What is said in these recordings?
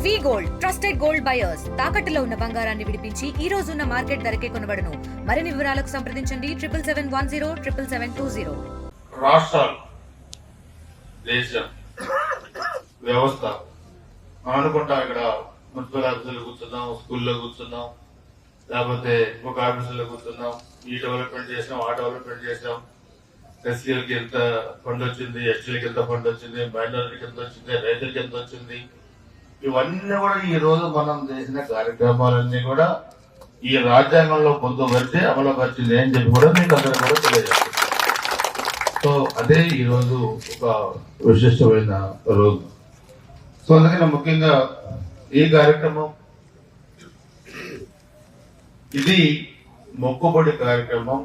వి gold trusted gold buyers తాకట్టులో ఉన్న బంగారాన్ని విడిపించి ఈ రోజు ఉన్న మార్కెట్ ధరకే కొనబడును. మరిన్ని వివరాలకు సంప్రదించండి 7771077720. రాష్ట్రాలు దేశం వ్యవస్థ అనుకుంటాం. ఇక్కడ మున్సిపల్ ఆఫీసులో కూర్చున్నాం, స్కూల్లో కూర్చున్నాం, లేకపోతే ఒక ఆఫీసులో కూర్చున్నాం. ఈ డెవలప్మెంట్ చేసాం, ఆ డెవలప్మెంట్ చేసాం. ఎస్సీలకి ఎంత ఫండ్ వచ్చింది, ఎస్టీలకి ఎంత ఫండ్ వచ్చింది, మైనారిటీకి ఎంత వచ్చింది, రైతులకి ఎంత వచ్చింది, ఇవన్నీ కూడా ఈ రోజు మనం చేసిన కార్యక్రమాలన్నీ కూడా ఈ రాజ్యాంగంలో పొందుపరిచి అమలుపరిచింది అని చెప్పి కూడా మీకు అందరూ కూడా తెలియజేస్తారు. సో అదే ఈ రోజు ఒక విశిష్టమైన రోజు. సో అందుకని ముఖ్యంగా ఈ కార్యక్రమం ఇది మొక్కుబడి కార్యక్రమం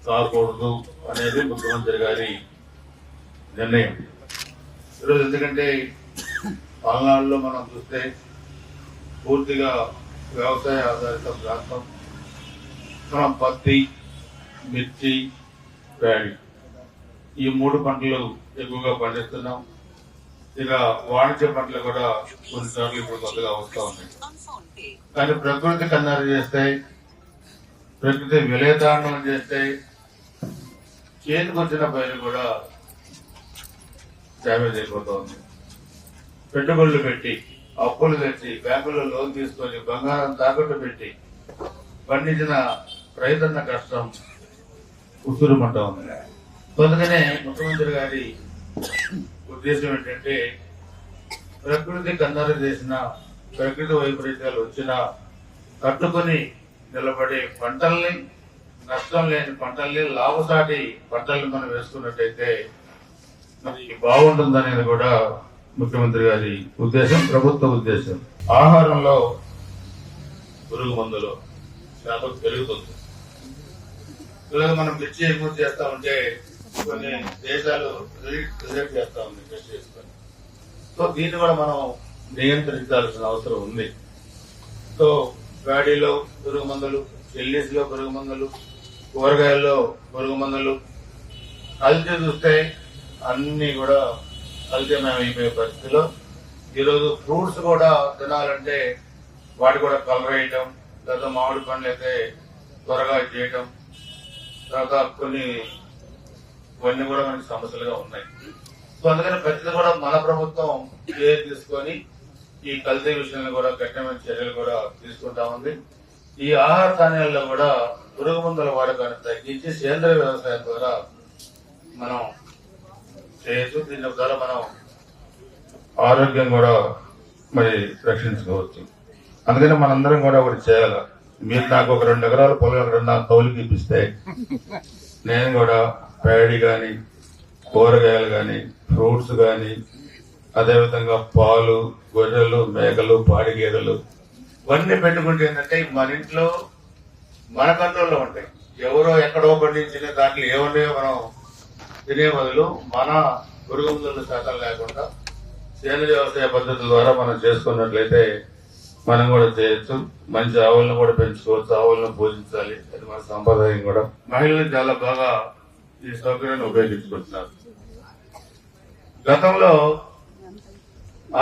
కాకూడదు అనేది ముఖ్యమంత్రి గారి నిర్ణయం ఈరోజు. ఎందుకంటే పల్నాడులో మనం చూస్తే పూర్తిగా వ్యవసాయ ఆధారిత ప్రాంతం. మనం పత్తి, మిర్చి, ప్యాడీ ఈ 3 పంటలు ఎక్కువగా పండిస్తున్నాం. ఇక వాణిజ్య పంటలు కూడా కొన్నిసార్లు ఇప్పుడు కొత్తగా వస్తూ ఉన్నాయి. కానీ ప్రకృతి కన్నారు చేస్తాయి, ప్రకృతి విలయతాండం చేస్తాయి. చేతికి వచ్చిన పైరు కూడా డ్యామేజ్ అయిపోతూ ఉంది. పెట్టుబడులు పెట్టి, అప్పులు తెచ్చి, బ్యాంకుల్లో లోన్ తీసుకొని, బంగారం తాకట్టు పెట్టి పండించిన రైతన్న కష్టం ఉసురుమంటా ఉంది. అందుకనే ముఖ్యమంత్రి గారి ఉద్దేశం ఏంటంటే ప్రకృతి కన్నర చేసిన, ప్రకృతి వైపరీత్యాలు వచ్చినా కట్టుకొని నిలబడే పంటల్ని, నష్టం లేని పంటల్ని, లాభసాటి పంటల్ని మనం వేసుకున్నట్టయితే మనకి బాగుంటుందనేది కూడా ముఖ్యమంత్రి గారి ఉద్దేశం, ప్రభుత్వ ఉద్దేశం. ఆహారంలో పురుగు మందులు శాతం పెరుగుతుంది. ఇలాగ మనం మిర్చి ఎగుమతి చేస్తా ఉంటే కొన్ని దేశాలు రిజెక్ట్ చేస్తా ఉంది టెస్ట్ చేసుకొని. సో దీన్ని కూడా మనం నియంత్రించాల్సిన అవసరం ఉంది. సో గాడిలో పురుగు మందులు, చిల్లీస్ లో పురుగు మందులు, కూరగాయల్లో పురుగు మందులు, కల్తీ చూస్తే అన్ని కూడా కల్తీమయం అయిపోయే పరిస్థితిలో ఈరోజు ఫ్రూట్స్ కూడా తినాలంటే వాటి కూడా కలర్ వేయటం, లేదా మామిడి పండ్లు అయితే త్వరగా చేయటం, తర్వాత ఇవన్నీ కూడా మనకి సమస్యలుగా ఉన్నాయి. సో అందుకని ప్రతిదీ కూడా మన ప్రభుత్వం కేర్ తీసుకొని ఈ కల్తీ విషయంలో కూడా కఠినమైన చర్యలు కూడా తీసుకుంటా ఉంది. ఈ ఆహార ధాన్యాల్లో కూడా పురుగు మందుల వాడకాన్ని తగ్గించి సేంద్రియ వ్యవసాయం ద్వారా మనం చేయొచ్చు. దీని ద్వారా మనం ఆరోగ్యం కూడా మరి రక్షించుకోవచ్చు. అందుకని మనందరం కూడా ఒకటి చేయాలి. మీరు నాకు ఒక 2 ఎకరాల పొలం ఎక్కడన్నా కౌలుకి ఇప్పిస్తే నేను కూడా ప్యాడీ కానీ, కూరగాయలు కానీ, ఫ్రూట్స్ కానీ, అదేవిధంగా పాలు, గొర్రెలు, మేకలు, పాడి గేదెలు ఇవన్నీ పెట్టుకుంటే ఏంటంటే మన ఇంట్లో మన కంట్రోల్లో ఉంటాయి. ఎవరో ఎక్కడో పండించిన దాంట్లో ఏమున్నాయో మనం తినే బదులు మన పురుగు మందుల శాతం లేకుండా సేంద్రియ వ్యవసాయ పద్ధతుల ద్వారా మనం చేసుకున్నట్లయితే మనం కూడా చేయొచ్చు. మంచి ఆవులను కూడా పెంచుకోవచ్చు, ఆవులను పూజించాలి, అది మన సంప్రదాయం కూడా. మహిళలు చాలా బాగా ఈ సౌకర్యాన్ని ఉపయోగించుకుంటున్నారు. గతంలో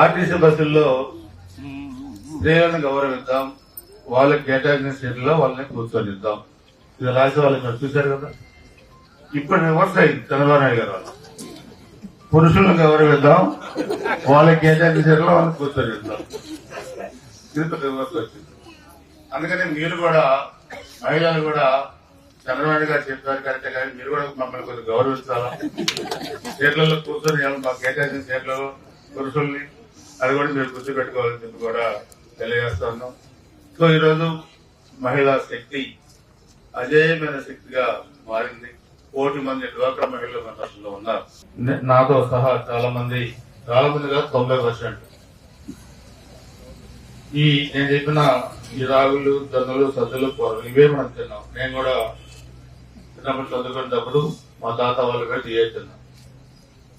ఆర్టీసీ బస్సుల్లో స్త్రీలను గౌరవిద్దాం, వాళ్ళకి కేటాయించిన సీట్లలో వాళ్ళని కూర్చొనిద్దాం, ఇది రాసి వాళ్ళకి మీరు చూశారు కదా. ఇప్పుడు రివర్స్ అయింది చంద్రబాబు నాయుడు గారు. వాళ్ళు పురుషులను గౌరవిద్దాం, వాళ్ళకి కేటాయించిన సీట్లలో వాళ్ళని కూర్చొనిద్దాం, ఇది రివర్స్ వచ్చింది. అందుకని మీరు కూడా మహిళలు కూడా చంద్రబాబు గారు చెప్పారు కరెక్టే, కానీ మీరు కూడా మమ్మల్ని కొంచెం గౌరవించాలా. సీట్లలో కూర్చొని మాకు కేటాయించిన సీట్లలో పురుషుల్ని అది కూడా మీరు గుర్తుపెట్టుకోవాలని చెప్పి కూడా తెలియజేస్తా ఉన్నాం. సో ఈరోజు మహిళా శక్తి అజేయమైన శక్తిగా మారింది. 1 కోటి మంది డ్వాక్రా మహిళలు మన రాష్ట్రంలో ఉన్నారు. నాతో సహా చాలా మంది కాదు 90%. నేను చెప్పిన ఈ రాగులు, జొన్నలు, సద్దులు, కూరలు ఇవే మనం తిన్నాం. నేను కూడా చిన్నప్పుడు చదువుకునేటప్పుడు మా తాత వాళ్ళు కూడా ఇవే తిన్నాం.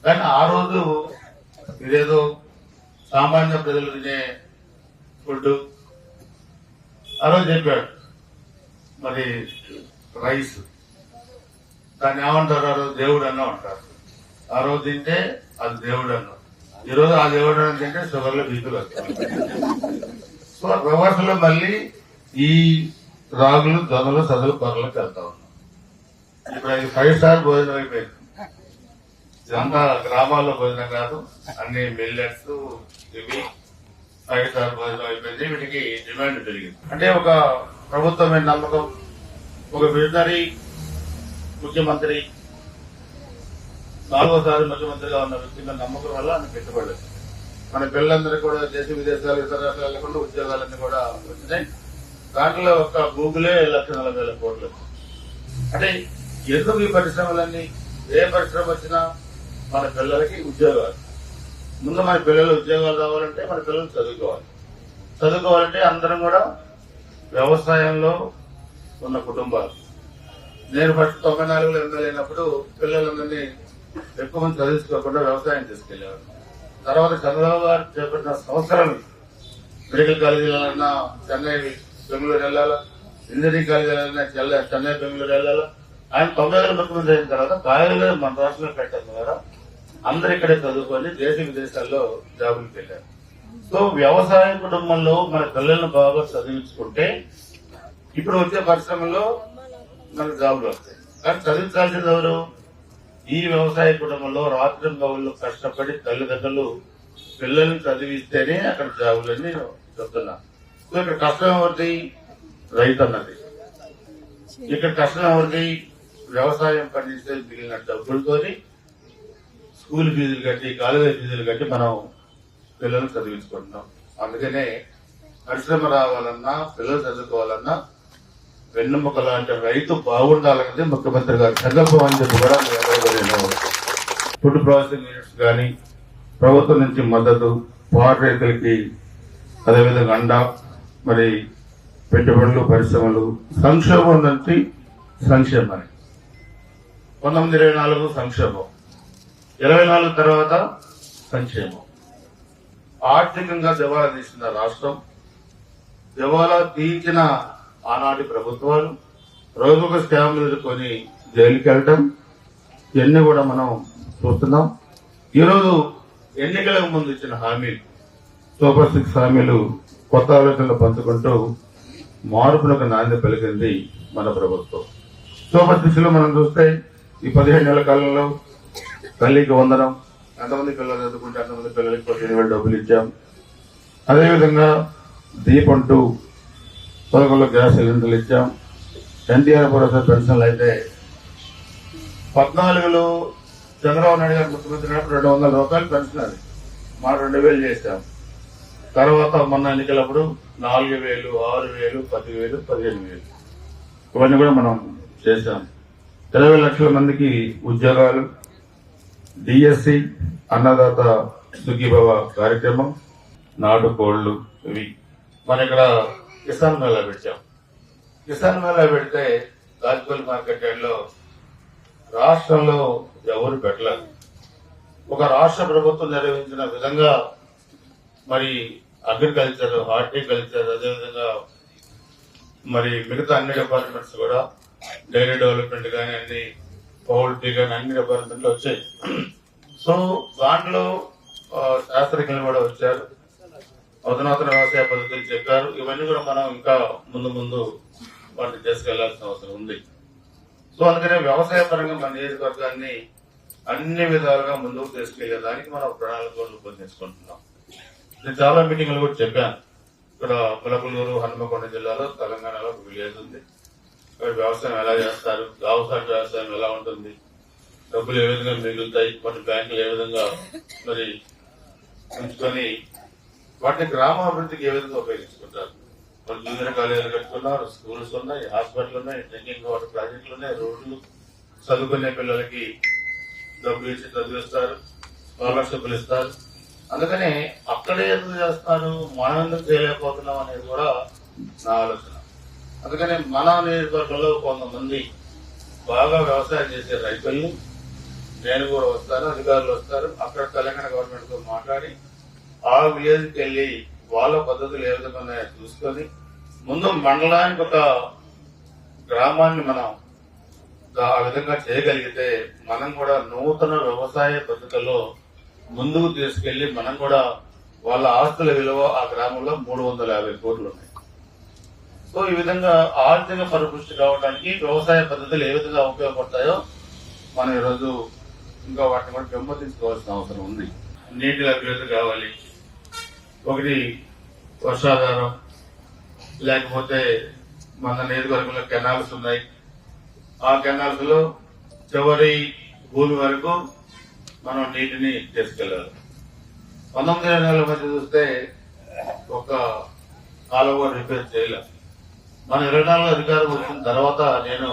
కానీ ఆ రోజు ఇదేదో సామాన్య ప్రజలు తినే ఫుడ్. ఆ రోజు చెప్పాడు మరి రైస్, దాన్ని ఏమంటారు, ఆ రోజు దేవుడు అన్న అంటారు. ఆ రోజు తింటే అది దేవుడు అన్నారు. ఈరోజు అది ఇవ్వడం తింటే షుగర్లో బీపీలు వస్తాయి. సో రివర్స్ లో మళ్ళీ ఈ రాగులు జొన్నలు సదులు కొరలకు వెళ్తా ఉన్నాం. ఇప్పుడు అది 5 స్టార్ భోజనం అయిపోయింది. ఇదంతా గ్రామాల్లో భోజనం కాదు, అన్ని మిల్లెట్స్ ఇవి 5 స్టార్ భోజనం అయిపోయింది. వీటికి డిమాండ్ పెరిగింది. అంటే ఒక ప్రభుత్వమైన నమ్మకం, ఒక విజనరీ ముఖ్యమంత్రి 4వసారి ముఖ్యమంత్రిగా ఉన్న వ్యక్తి మీద నమ్మకం వల్ల ఆయన పెట్టుబడి. మన పిల్లలందరూ కూడా దేశ విదేశాలు ఇతర రాష్ట్రాలు లేకుండా ఉద్యోగాలన్నీ కూడా వచ్చినాయి. దాంట్లో ఒక గూగులే 1,40,000 కోట్లు. అంటే ఎందుకు ఈ పరిశ్రమలన్నీ? ఏ పరిశ్రమ వచ్చినా మన పిల్లలకి ఉద్యోగాలు. ముందు మన పిల్లలు ఉద్యోగాలు రావాలంటే మన పిల్లలు చదువుకోవాలంటే అందరం కూడా వ్యవసాయంలో ఉన్న కుటుంబాలు. నేను ఫస్ట్ 94లో ఎమ్మెల్యే అయినప్పుడు పిల్లలందరినీ ఎక్కువ మంది చదివించుకోకుండా వ్యవసాయం తీసుకెళ్లేవారు. తర్వాత చంద్రబాబు గారు చేపట్టిన సంవత్సరాలు మెడికల్ కాలేజీలన్నా చెన్నై బెంగళూరు వెళ్ళాలా, ఇంజనీరింగ్ కాలేజీలన్నా చెన్నై బెంగళూరు వెళ్ళాలా. ఆయన 90 ముఖ్యమంత్రి అయిన తర్వాత కాలేజీలో మన రాష్ట్రంలో పెట్టడం ద్వారా అందరు ఇక్కడే చదువుకొని దేశ విదేశాల్లో జాబులకు వెళ్ళారు. సో వ్యవసాయ కుటుంబంలో మన పిల్లలను బాగా చదివించుకుంటే ఇప్పుడు వచ్చే పరిశ్రమల్లో మనకు జాబులు వస్తాయి. కానీ చదివించాల్సింది ఎవరు? ఈ వ్యవసాయ కుటుంబంలో రాత్రి గౌళ్ళు కష్టపడి తల్లిదండ్రులు పిల్లల్ని చదివిస్తేనే అక్కడ జాబులని చెప్తున్నా. సో ఇక్కడ కష్టం ఎవరిది? రైతు అన్నది. ఇక్కడ కష్టం ఎవరిది? వ్యవసాయం పండిస్తే మిగిలిన డబ్బులతోని స్కూల్ ఫీజులు కట్టి కాలేజీ ఫీజులు కట్టి మనం పిల్లల్ని చదివించుకుంటున్నాం. అందుకనే పరిశ్రమ రావాలన్నా పిల్లలు చదువుకోవాలన్నా వెన్నెముక లాంటి రైతు బాగుండాలన్నది ముఖ్యమంత్రి గారు సంకల్పం అని చెప్పి కూడా ఫుడ్ ప్రాసెసింగ్ యూనిట్స్ కానీ ప్రభుత్వం నుంచి మద్దతు, పాట రైతులకి అదేవిధంగా అండ, మరి పెట్టుబడులు, పరిశ్రమలు, సంక్షోభం నుంచి సంక్షేమం. 1924 సంక్షోభం, 24 తర్వాత సంక్షేమం. ఆర్థికంగా దివాలా తీసిన రాష్ట్రం, దివాలా తీర్చిన ఆనాటి ప్రభుత్వాలు, రోజుకు స్కామ్లు ఎదుర్కొని జైలుకి వెళ్ళటం, ఇవన్నీ కూడా మనం చూస్తున్నాం. ఈరోజు ఎన్నికలకు ముందు ఇచ్చిన హామీలు, సూపర్ 6 హామీలు కొత్త ఆలోచనలు పంచుకుంటూ మార్పులకు నాంది పలికింది మన ప్రభుత్వం. సూపర్ 6లో మనం చూస్తే ఈ 15 నెలల కాలంలో తల్లికి వందనం, ఎంతమంది పిల్లలు చదువుకుంటే అంతమంది పిల్లలకి 15,000 డబ్బులు ఇచ్చాం. అదేవిధంగా దీపం 2 పథకంలో గ్యాస్ సిలిండర్లు ఇచ్చాం. ఎన్టీఆర్ భరోసా పెన్షన్లు అయితే 14లో చంద్రబాబు నాయుడు గారు ముఖ్యమంత్రి 200 రూపాయలు పెన్షన్, అది మా 2,000 చేశాం. తర్వాత మొన్న ఎన్నికలప్పుడు 4,000, 6,000, 10,000, 15,000 ఇవన్నీ కూడా మనం చేశాం. 20 లక్షల మందికి ఉద్యోగాలు, డిఎస్సి, అన్నదాత సుఖీభవ కార్యక్రమం, నాటు కోళ్లు, ఇవి మన ఇక్కడ కిసాన్ మేళా పెట్టాం. కిసాన్ మేళా పెడితే గాజుపల్లి మార్కెట్ యార్డ్లో రాష్ట్రంలో ఎవరు పెట్టలేదు. ఒక రాష్ట్ర ప్రభుత్వం నిర్వహించిన విధంగా మరి అగ్రికల్చర్, హార్టికల్చర్, అదేవిధంగా మరి మిగతా అన్ని డిపార్ట్మెంట్స్ కూడా డైరీ డెవలప్మెంట్ కానీ అన్ని పౌల్ట్రీ కానీ అన్ని డిపార్ట్మెంట్లు వచ్చాయి. సో దాంట్లో శాస్త్రజ్ఞులు కూడా వచ్చారు, అధునాతన వ్యవసాయ పద్ధతులు చెప్పారు. ఇవన్నీ కూడా మనం ఇంకా ముందు వాటిని తీసుకెళ్లాల్సిన అవసరం ఉంది. సో అందుకనే వ్యవసాయ పరంగా మన నియోజకవర్గాన్ని అన్ని విధాలుగా ముందుకు తీసుకెళ్లేదానికి మనం ప్రణాళికలు రూపొందించుకుంటున్నాం. నేను చాలా మీటింగ్లు కూడా చెప్పాను. ఇక్కడ పులకలూరు, హనుమకొండ జిల్లాలో తెలంగాణలో ఒక విలేజ్ ఉంది. ఇక్కడ వ్యవసాయం ఎలా చేస్తారు, వ్యవసాయ వ్యవసాయం ఎలా ఉంటుంది, డబ్బులు ఏ విధంగా మిగులుతాయి, కొన్ని బ్యాంకులు ఏ విధంగా మరి ఉంచుకొని వాటిని గ్రామాభివృద్ధికి ఏ విధంగా ఉపయోగించుకుంటారు. వాళ్ళు జూనియర్ కాలేజీలు కట్టుకున్నారు, స్కూల్స్ ఉన్నాయి, హాస్పిటల్ ఉన్నాయి, డ్రింకింగ్ వాటర్ ప్రాజెక్టులు ఉన్నాయి, రోడ్లు, చదువుకునే పిల్లలకి డబ్బులు ఇచ్చి చదివిస్తారు, స్కాలర్షిప్లు ఇస్తారు. అందుకని అక్కడే ఎందుకు చేస్తున్నారు, మనం ఎందుకు చేయలేకపోతున్నాం అనేది కూడా నా ఆలోచన. అందుకని మన నియోజకవర్గంలో కొంతమంది బాగా వ్యవసాయం చేసే రైతుల్ని నేను కూడా వస్తాను, అధికారులు వస్తారు, అక్కడ తెలంగాణ గవర్నమెంట్ తో మాట్లాడి ఆ విలేజ్కి వెళ్లి వాళ్ళ పద్ధతులు ఏ విధంగా ఉన్నాయో చూసుకొని ముందు మండలానికి ఒక గ్రామాన్ని మనం ఆ విధంగా చేయగలిగితే మనం కూడా నూతన వ్యవసాయ పద్ధతుల్లో ముందుకు తీసుకెళ్లి మనం కూడా వాళ్ళ ఆస్తుల విలువ ఆ గ్రామంలో 350 కోట్లు ఉన్నాయి. సో ఈ విధంగా ఆర్థిక పరిపుష్టి కావడానికి వ్యవసాయ పద్ధతులు ఏ విధంగా ఉపయోగపడతాయో మనం ఈరోజు ఇంకా వాటిని కూడా పెంపొందించుకోవాల్సిన అవసరం ఉంది. నీటి లభ్యత కావాలి, ఒకటి వర్షాధారం, లేకపోతే మన నియోజకవర్గంలో కెనాల్స్ ఉన్నాయి, ఆ కెనాల్స్ లో చివరి భూమి వరకు మనం నీటిని తీసుకెళ్లాలి. 19 మధ్య చూస్తే ఒక కాలువ రిపేర్ చేయలేదు. మన 24 అధికారం వచ్చిన తర్వాత నేను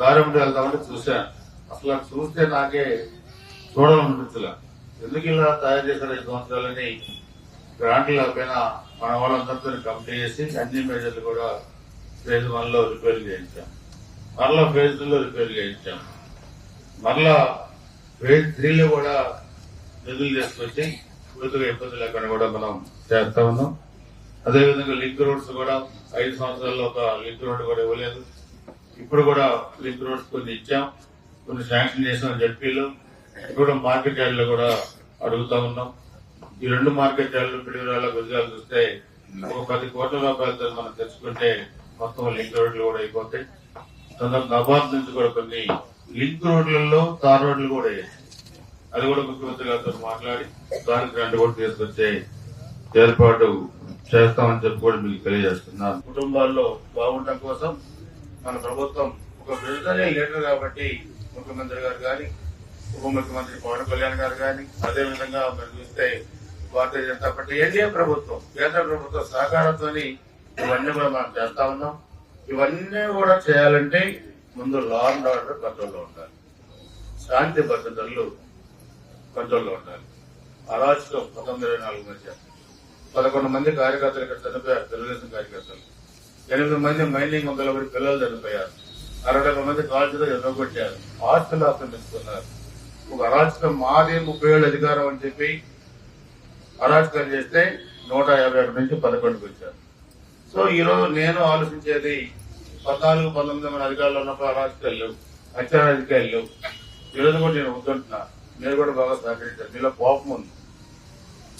గారెంబడి వెళ్తామంటే చూశాను. అసలు చూస్తే నాకే చూడాలనిపించలే. ఎందుకు ఇలా తయారు చేశారు ఈ సంవత్సరాలని గ్రాంట్లు లేకపోయినా మన వాళ్ళందరితో కమిటీ చేసి అన్ని మేజర్లు కూడా ఫేజ్ 1 లో రిపేర్ చేయించాం, మరలా ఫేజ్ 2 లో రిపేర్ చేయించాం, మరలా ఫేజ్ 3 లో కూడా నిధులు తీసుకొచ్చి పూర్తిగా ఇబ్బంది లేకుండా కూడా మనం చేస్తా ఉన్నాం. అదేవిధంగా లింక్ రోడ్స్ కూడా 5 సంవత్సరాల్లో ఒక లింక్ రోడ్ కూడా ఇవ్వలేదు. ఇప్పుడు కూడా లింక్ రోడ్స్ కొన్ని ఇచ్చాం, కొన్ని శాంక్షన్ చేసిన జడ్పీలు. ఇప్పుడు మార్కెట్ యార్డ్లో కూడా అడుగుతా ఉన్నాం. ఈ 2 మార్కెట్ యార్డ్లు పిడిగురాల గుజరాలు చూస్తే ఒక 10 కోట్ల రూపాయలతో మనం తెచ్చుకుంటే మొత్తం లింక్ రోడ్లు కూడా అయిపోతాయి. తొందర నబార్డ్ నుంచి కూడా కొన్ని లింక్ రోడ్లలో తార్ రోడ్లు కూడా వేయాలి. అది కూడా ముఖ్యమంత్రి గారితో మాట్లాడి దానికి 2 కూడా తీసుకొచ్చే ఏర్పాటు చేస్తామని చెప్పి కూడా మీకు తెలియజేస్తున్నాను. కుటుంబాల్లో బాగుండటం కోసం మన ప్రభుత్వం ఒక విడుదల లీడర్ కాబట్టి ముఖ్యమంత్రి గారు కానీ, ఉప ముఖ్యమంత్రి పవన్ కళ్యాణ్ గారు కానీ, అదేవిధంగా మీరు చూస్తే భారతీయ జనతా పార్టీ ఎన్డీఏ ప్రభుత్వం, కేంద్ర ప్రభుత్వ సహకారంతో ఇవన్నీ కూడా మనం చేస్తా ఉన్నాం. ఇవన్నీ కూడా చేయాలంటే ముందు లా అండ్ ఆర్డర్ కంట్రోల్లో ఉండాలి, శాంతి భద్రతలు కంట్రోల్లో ఉండాలి. అరాచకం 1924 మధ్య 11 మంది కార్యకర్తలు ఇక్కడ చనిపోయారు, తెలుగుదేశం కార్యకర్తలు. 8 మంది మైనింగ్ మొదలుపడి పిల్లలు చనిపోయారు, 60 మంది కాల్చుతో ఎదురుకొట్టారు, ఆస్తులు ఆక్రమిస్తున్నారు. ఒక అరాచకం మాది 30 ఏళ్ళు అధికారం అని చెప్పి అరాచకం చేస్తే 151 నుంచి 11కి వచ్చారు. సో ఈ రోజు నేను ఆలోచించేది 14-19 మంది అధికారులు ఉన్నప్పుడు అరాచకాలు, అత్యారాజకీయాలు ఈ రోజు కూడా నేను వద్దంటున్నా. మీరు కూడా బాగా సహకరించారు, మీలో కోపం ఉంది,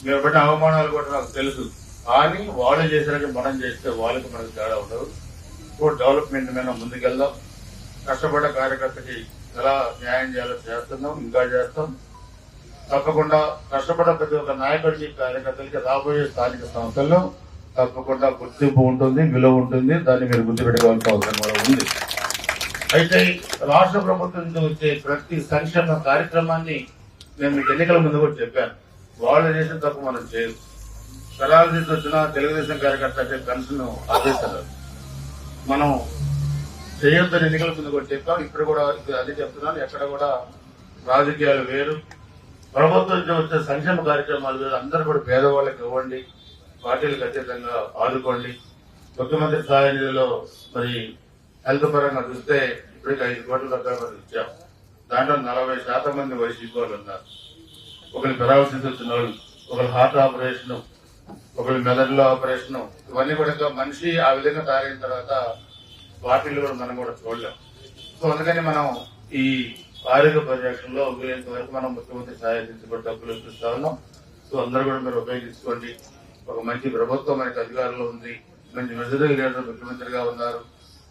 మీరు పెట్టిన అవమానాలు కూడా నాకు తెలుసు. కానీ వాళ్ళు చేసినట్టు మనం చేస్తే వాళ్ళకి మనకు తేడా ఉండదు. ఇప్పుడు డెవలప్మెంట్ మీద ముందుకెళ్దాం. కష్టపడ్డ కార్యకర్తకి ఎలా న్యాయం చేయాలో చేస్తున్నాం, ఇంకా చేస్తాం. తప్పకుండా కష్టపడ్డ ప్రతి ఒక్క నాయకుడికి, కార్యకర్తలకి రాబోయే స్థానిక సంస్థల్లో తప్పకుండా గుర్తింపు ఉంటుంది, విలువ ఉంటుంది. దాన్ని మీరు గుర్తుపెట్టుకోవాల్సిన అవసరం కూడా ఉంది. అయితే రాష్ట్ర ప్రభుత్వం నుంచి వచ్చే ప్రతి సంక్షేమ కార్యక్రమాన్ని నేను మీకు ఎన్నికల ముందు కూడా చెప్పాను. వాళ్ళు చేసిన తప్పు మనం చేయదు. సరాలు నుంచి వచ్చిన తెలుగుదేశం కార్యకర్త పెన్షన్ ఆపేస్తారు, మనం చేయొద్దని ఎన్నికల ముందు కూడా చెప్పాం. ఇప్పుడు కూడా అదే చెప్తున్నాను. ఎక్కడ కూడా రాజకీయాలు వేరు, ప్రభుత్వం నుంచి వచ్చే సంక్షేమ కార్యక్రమాలు వేరు. అందరూ కూడా పేదవాళ్ళకి ఇవ్వండి, పార్టీలకు అతీతంగా ఆదుకోండి. ముఖ్యమంత్రి సహాయ నిధిలో మరి హెల్త్ పరంగా చూస్తే ఇప్పటికి 5 కోట్ల రూపాయలు ఇచ్చాం. దాంట్లో 40% మంది వైసీపీ వాళ్ళు ఉన్నారు. ఒకరి పెరాలసిస్ వచ్చిన వాళ్ళు, ఒకరి హార్ట్ ఆపరేషన్, ఒకరి మెదడులో ఆపరేషన్. ఇవన్నీ కూడా మనిషి ఆ విధంగా తయారైన తర్వాత పార్టీలు కూడా మనం కూడా చూడలేం. సో అందుకని మనం ఈ ఆరోగ్య పరిరక్షణలో వీలైనంత వరకు మనం ముఖ్యమంత్రి సహాయ నిధి కూడా డబ్బులు ఇప్పిస్తా ఉన్నాం. సో అందరూ కూడా మీరు ఉపయోగించుకోండి. ఒక మంచి ప్రభుత్వం మనకి అధికారంలో ఉంది, మంచి మెజారిటీ లీడర్ ముఖ్యమంత్రిగా ఉన్నారు.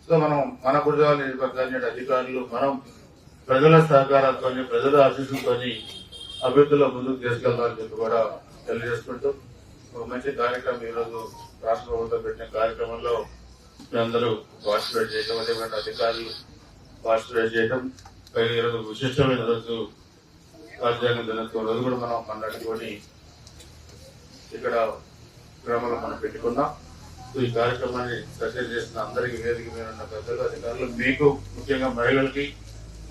సో మనం మన గుజరాల నియోజకవర్గాన్ని అధికారులు మనం ప్రజల సహకారంతో, ప్రజల ఆశీస్సులతో అభివృద్ధిలో ముందుకు తీసుకెళ్దామని చెప్పి కూడా తెలియజేసుకుంటూ ఒక మంచి కార్యక్రమం ఈరోజు రాష్ట్ర ప్రభుత్వం పెట్టిన కార్యక్రమంలో అందరూ పార్టిసిపేట్ చేయడం, అదేవిధంగా అధికారులు పార్టిసిపేట్ చేయడం. ఈరోజు విశిష్టమైన రోజు రాజ్యాంగ దినోత్సవం రోజు కూడా మనం పండుగని ఇక్కడ గ్రామంలో మనం పెట్టుకున్నాం. ఈ కార్యక్రమాన్ని సక్సెస్ చేసిన అందరికీ, వేదిక మీద ఉన్న పెద్దలు, అధికారులు, మీకు ముఖ్యంగా మహిళలకి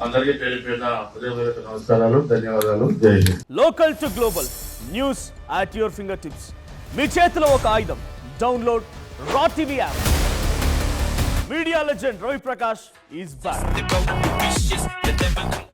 అందరికీ తెలిపిన హృదయపూర్వక నమస్కారాలు, ధన్యవాదాలు. జై Hind. Local to global news at your finger tips. మీ చేతిలో ఒక ఆయుధం. Download R TV app. Media legend Ravi Prakash is back.